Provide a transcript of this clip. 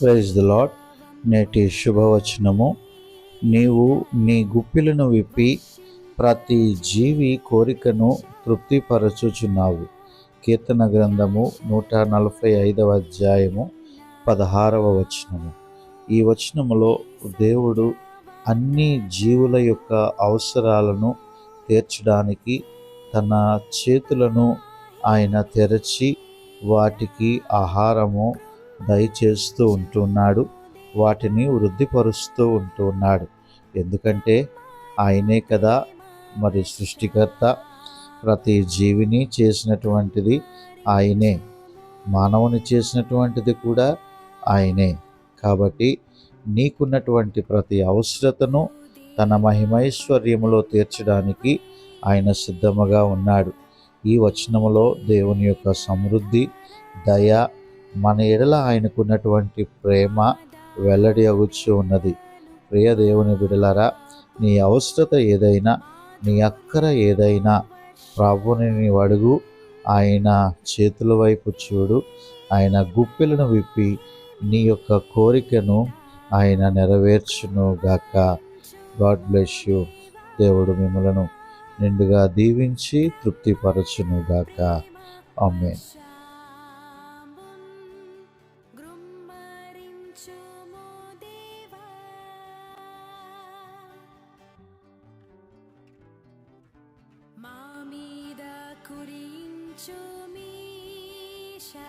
Praise the lord. నేటి శుభవచనము. నీవు నీ గుప్పిలను విప్పి ప్రతి జీవి కోరికను తృప్తిపరచుచున్నావు. కీర్తన గ్రంథము 145 అధ్యాయము 16వ వచనము. ఈ వచనములో దేవుడు అన్ని జీవుల యొక్క అవసరాలను తీర్చడానికి తన చేతులను ఆయన తెరచి వాటికి ఆహారము దయచేస్తూ ఉంటున్నాడు. వాటిని వృద్ధిపరుస్తూ ఉంటున్నాడు. ఎందుకంటే ఆయనే కదా మరి సృష్టికర్త. ప్రతి జీవిని చేసినటువంటిది ఆయనే, మానవుని చేసినటువంటిది కూడా ఆయనే. కాబట్టి నీకున్నటువంటి ప్రతి అవసరతను తన మహిమైశ్వర్యములో తీర్చడానికి ఆయన సిద్ధముగా ఉన్నాడు. ఈ వచనములో దేవుని యొక్క సమృద్ధి, దయ, మన ఎడల ఆయనకున్నటువంటి ప్రేమ వెల్లడి అగుచూ ఉన్నది. ప్రియ దేవుని బిడలారా, నీ అవసరత ఏదైనా, నీ అక్కర ఏదైనా ప్రభువుని నీవు అడుగు. ఆయన చేతుల వైపు చూడు. ఆయన గుప్పెలను విప్పి నీ యొక్క కోరికను ఆయన నెరవేర్చును గాక. God bless you. దేవుడు మిమ్మలను నిండుగా దీవించి తృప్తిపరచును గాక. ఆమేన్. మా మీద కురించు మీషా.